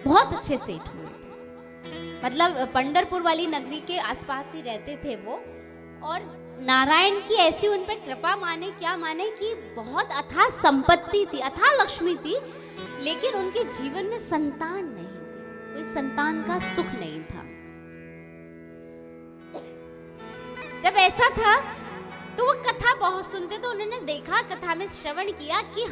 बहुत अच्छे सेठ हुए थे। मतलब पंढरपुर वाली नगरी के आसपास ही रहते थे वो। और नारायण की ऐसी उन पे कृपा माने क्या माने कि बहुत अथाह संपत्ति थी, अथाह लक्ष्मी थी, लेकिन उनके जीवन में संतान नहीं थी, कोई संतान का सुख नहीं था। जब ऐसा था तो वो कथा बहुत सुनते, तो उन्होंने देखा, कथा में श्रवण किया कि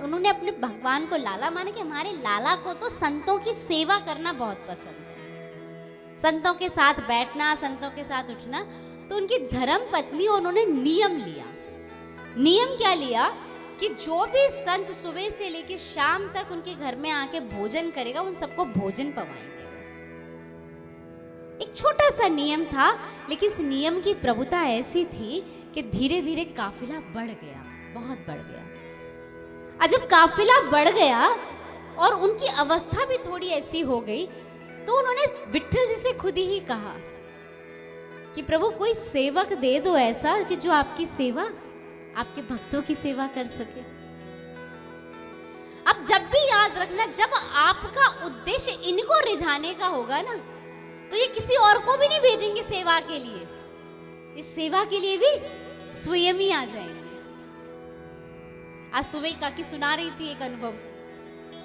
उन्होंने अपने भगवान को लाला माने कि हमारे लाला को तो संतों की सेवा करना बहुत पसंद है, संतों के साथ बैठना, संतों के साथ उठना। तो उनकी धर्म पत्नी उन्होंने नियम लिया। नियम क्या लिया कि जो भी संत सुबह से लेकर शाम तक उनके घर में आके भोजन करेगा, उन सबको भोजन पवाएंगे। एक छोटा सा नियम था, लेकिन इस नियम की प्रभुता ऐसी थी कि धीरे धीरे काफिला बढ़ गया, बहुत बढ़ गया। और जब काफिला बढ़ गया और उनकी अवस्था भी थोड़ी ऐसी हो गई, तो उन्होंने विट्ठल जी से खुद ही कहा कि प्रभु कोई सेवक दे दो ऐसा कि जो आपकी सेवा, आपके भक्तों की सेवा कर सके। अब जब भी याद रखना, जब आपका उद्देश्य इनको रिझाने का होगा ना, तो ये किसी और को भी नहीं भेजेंगे सेवा के लिए, इस सेवा के लिए भी स्वयं ही आ जाएंगे। आज सुबह काकी सुना रही थी एक अनुभव,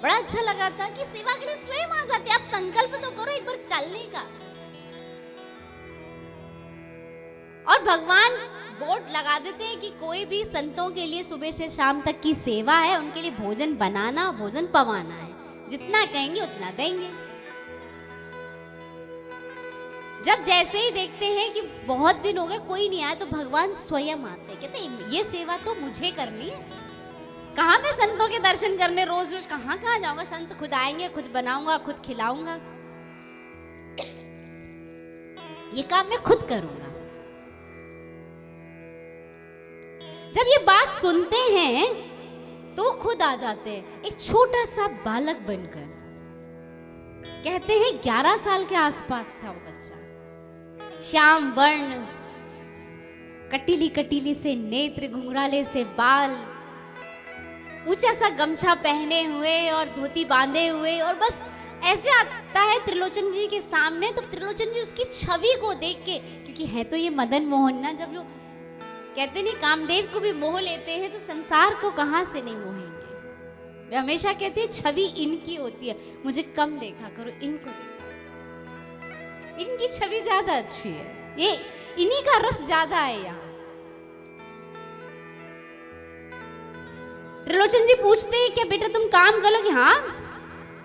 बड़ा अच्छा लगा था कि सेवा के लिए स्वयं आ जाते। आप संकल्प तो करो एक बार चलने का। और भगवान बोर्ड लगा देते हैं कि कोई भी संतों के लिए सुबह से शाम तक की सेवा है, उनके लिए भोजन बनाना, भोजन पवाना है, जितना कहेंगे उतना देंगे। जब जैसे ही देखते हैं कि बहुत दिन हो गए कोई नहीं आया, तो भगवान स्वयं आते, कहते ये सेवा तो मुझे करनी है। कहाँ मैं संतों के दर्शन करने रोज रोज कहाँ जाऊंगा, संत खुद आएंगे, खुद बनाऊंगा, खुद खिलाऊंगा, ये काम मैं खुद करूंगा। जब ये बात सुनते हैं तो खुद आ जाते हैं, एक छोटा सा बालक बनकर। कहते हैं 11 साल के आसपास था वो बच्चा, श्याम वर्ण, कटीली कटीली से नेत्र, घुंघराले से बाल, ऊंचा सा गमछा पहने हुए और धोती बांधे हुए, और बस ऐसे आता है त्रिलोचन जी के सामने। तो त्रिलोचन जी उसकी छवि को देख के, क्योंकि है तो ये मदन मोहन ना, जब लोग कहते नहीं कामदेव को भी मोह लेते हैं, तो संसार को कहां से नहीं मोहेंगे। वे हमेशा कहते हैं छवि इनकी होती है, मुझे कम देखा करो, इनको देखा, इनकी छवि ज्यादा अच्छी है, ये इन्हीं का रस ज्यादा है यहाँ। त्रिलोचन जी पूछते हैं क्या बेटा तुम काम करोगे? हाँ।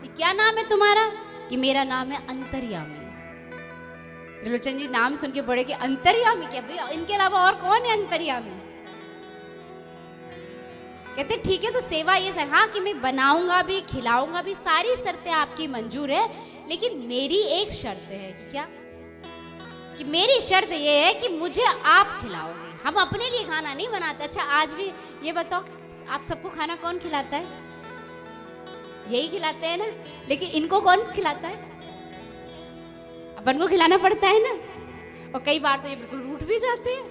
क्या नाम है तुम्हारा? कि मेरा नाम है अंतर्यामी। त्रिलोचन जी नाम सुन के बड़े कि अंतर्यामी क्या भैया, इनके अलावा और कौन है अंतर्यामी? कहते ठीक है, तो सेवा ये है हाँ कि मैं बनाऊंगा भी, खिलाऊंगा भी, सारी शर्तें आपकी मंजूर है, लेकिन मेरी एक शर्त है। कि क्या? कि मेरी शर्त ये है कि मुझे आप खिलाओगे, हम अपने लिए खाना नहीं बनाते। अच्छा आज भी ये बताओ, आप सबको खाना कौन खिलाता है? यही खिलाते हैं ना, लेकिन इनको कौन खिलाता है? अपन को खिलाना पड़ता है ना। और कई बार तो ये बिल्कुल रूठ भी जाते हैं,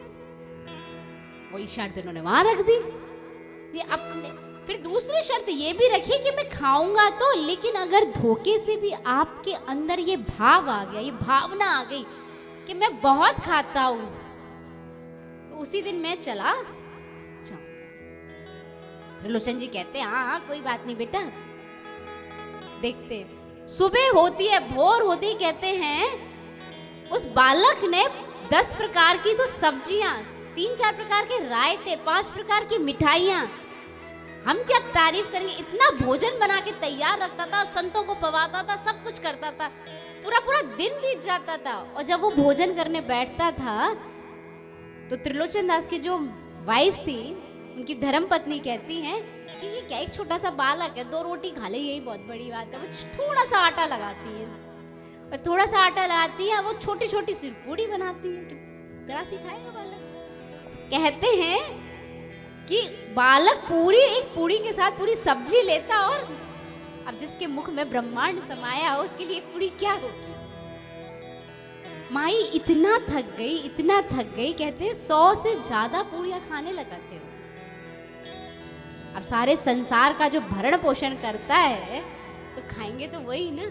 वही शर्त इन्होंने वहां रख दी। ये अपने फिर दूसरी शर्त ये भी रखी कि मैं खाऊंगा तो, लेकिन अगर धोखे से भी आपके अंदर ये भाव आ गया, ये भावना आ गई कि मैं बहुत खाता हूं, तो उसी दिन मैं चला जाऊंगा। त्रिलोचन जी कहते हैं हाँ कोई बात नहीं बेटा। देखते सुबह होती है, भोर होती, कहते हैं उस बालक ने 10 प्रकार की तो सब्जियां, 3-4 प्रकार के रायते, 5 प्रकार की मिठाइयां, हम क्या तारीफ करेंगे, इतना भोजन बना के तैयार रखता था, संतों को पवाता था, सब कुछ करता था, पूरा पूरा दिन बीत जाता था। और जब वो भोजन करने बैठता था तो त्रिलोचन दास की जो वाइफ थी, उनकी धर्म पत्नी कहती हैं कि ये क्या एक छोटा सा बालक है, 2 रोटी खा ले, यही बहुत बड़ी बात है। वो थोड़ा सा आटा लगाती है, और थोड़ा सा आटा लगाती है, वो छोटी छोटी सी पूड़ी बनाती है कि जरा सी खाएगा बालक। कहते हैं कि बालक पूरी, एक पूड़ी के साथ पूरी सब्जी लेता, और अब जिसके मुख में ब्रह्मांड समाया हो उसके लिए पूड़ी क्या होगी। माई इतना थक गई, इतना थक गई, कहते हैं 100 से ज्यादा पूड़ियां खाने लगा थे। अब सारे संसार का जो भरण पोषण करता है तो खाएंगे तो वही ना,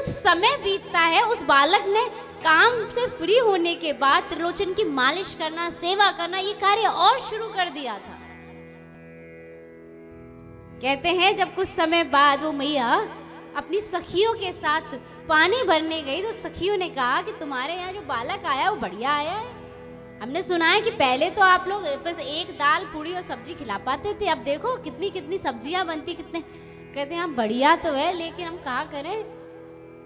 कुछ समय बीतता है, उस बालक ने काम से फ्री होने के बाद त्रिलोचन की मालिश करना, सेवा करना, ये कार्य और शुरू कर दिया था। कहते हैं जब कुछ समय बाद वो मैया अपनी सखियों के साथ पानी भरने गई तो सखियों ने कहा कि तुम्हारे यहाँ जो बालक आया वो बढ़िया आया है। हमने सुना है कि पहले तो आप लोग बस एक दाल पूड़ी और सब्जी खिला पाते थे, अब देखो कितनी कितनी सब्जियां बनती, कितने। कहते हैं हम बढ़िया तो है लेकिन हम कहा करें।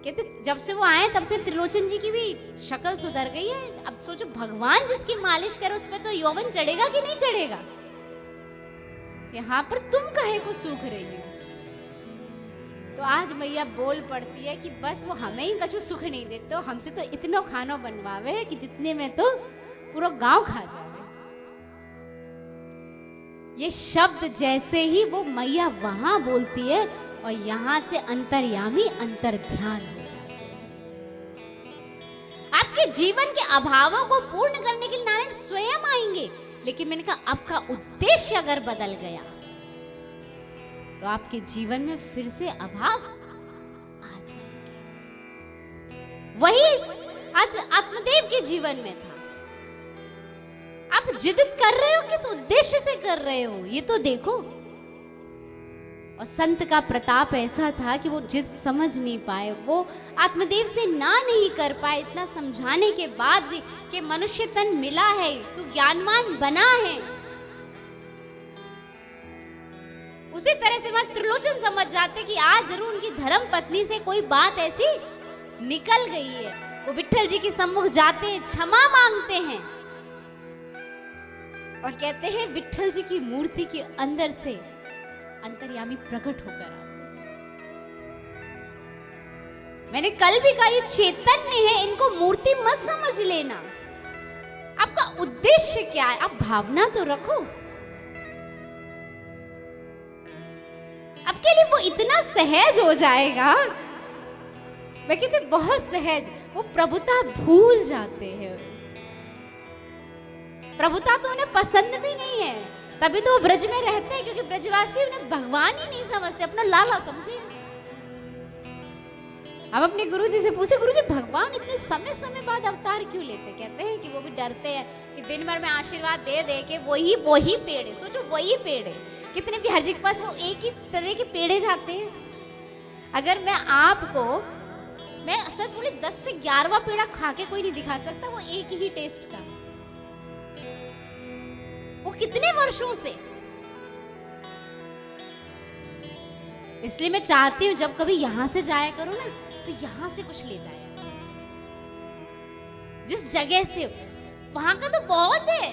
कहते जब से वो आए तब से त्रिलोचन जी की भी शक्ल सुधर गई है। अब सोचो भगवान जिसकी मालिश करे उस पर तो यौवन चढ़ेगा कि नहीं चढ़ेगा। यहाँ पर तुम काहे को सूख रही हो। तो आज मैया बोल पड़ती है कि बस वो हमें ही कछु सुख नहीं देते, हमसे तो इतना खाना बनवावे कि जितने में तो पूरा गांव खा जाए। ये शब्द जैसे ही वो मैया वहां बोलती है और यहां से अंतर्यामी अंतर ध्यान हो जाता है। आपके जीवन के अभावों को पूर्ण करने के लिए नारायण स्वयं आएंगे, लेकिन मैंने कहा आपका उद्देश्य अगर बदल गया तो आपके जीवन में फिर से अभाव आ जाएंगे। वही आज आत्मदेव के जीवन में था। आप जिद कर रहे हो, किस उद्देश्य से कर रहे हो ये तो देखो। और संत का प्रताप ऐसा था कि वो जिद समझ नहीं पाए, वो आत्मदेव से ना नहीं कर पाए। इतना समझाने के बाद भी कि मनुष्य तन मिला है, तू ज्ञानवान बना है। उसी तरह से वहां त्रिलोचन समझ जाते कि आज जरूर उनकी धर्म पत्नी से कोई बात ऐसी निकल गई है। वो विट्ठल जी के सम्मुख जाते हैं, क्षमा मांगते हैं और कहते हैं विट्ठल जी की मूर्ति के अंदर से अंतर्यामी प्रकट होकर आते। मैंने कल भी कहा ये चैतन्य है, इनको मूर्ति मत समझ लेना। आपका उद्देश्य क्या है, आप भावना तो रखो। आपके लिए वो इतना सहज हो जाएगा, मैं कहती बहुत सहज, वो प्रभुता भूल जाते हैं। प्रभुता तो उन्हें पसंद भी नहीं है, तभी तो वो ब्रज में रहते हैं, क्योंकि ब्रजवासी उन्हें भगवान ही नहीं समझते, अपना लाला समझे। हम अपने गुरुजी से पूछते, गुरुजी भगवान इतने समय समय बाद अवतार क्यों लेते? कहते हैं कि वो भी डरते हैं कि दिन भर में आशीर्वाद दे दे के वही पेड़ है। सोचो वही पेड़ है, कितने भी हर जी के पास वो एक ही तरह के पेड़े जाते हैं। अगर मैं आपको, मैं सच बोली 10 से 11वां पेड़ा खा के कोई नहीं दिखा सकता, वो एक ही टेस्ट का, वो कितने वर्षों से। इसलिए मैं चाहती हूं जब कभी यहां से जाया करो ना तो यहां से कुछ ले जाया, जिस जगह से, वहां का तो बहुत है।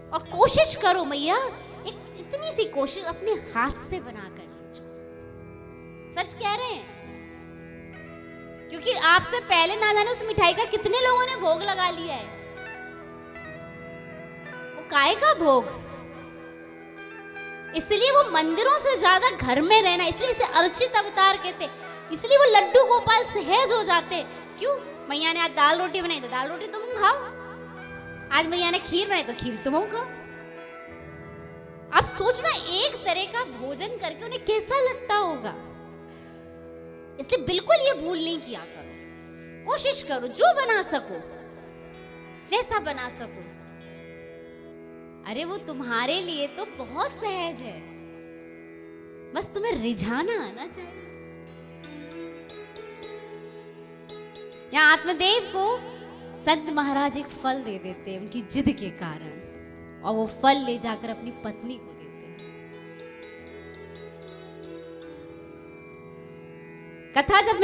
और कोशिश करो मैया, एक इतनी सी कोशिश अपने हाथ से बना कर ले जाओ। सच कह रहे हैं, क्योंकि आपसे पहले ना जाने उस मिठाई का कितने लोगों ने भोग लगा लिया है। वो काय का भोग, इसलिए वो मंदिरों से ज्यादा घर में रहना, इसलिए इसे अर्चित अवतार कहते, इसलिए वो लड्डू गोपाल सहज हो जाते। क्यों? मैया ने आज दाल रोटी बनाई तो दाल रोटी तुम खाओ, आज मैया ने खीर बनाई तो खीर तुम खाओ। आप सोचना एक तरह का भोजन करके उन्हें कैसा लगता होगा। इसलिए बिल्कुल ये भूल नहीं किया करो, कोशिश करो जो बना सको, जैसा बना सको। अरे वो तुम्हारे लिए तो बहुत सहज है, बस तुम्हें रिझाना आना चाहिए। यहाँ आत्मदेव को संत महाराज एक फल दे देते हैं उनकी जिद के कारण, और वो फल ले जाकर अपनी पत्नी को देते हैं। कथा जब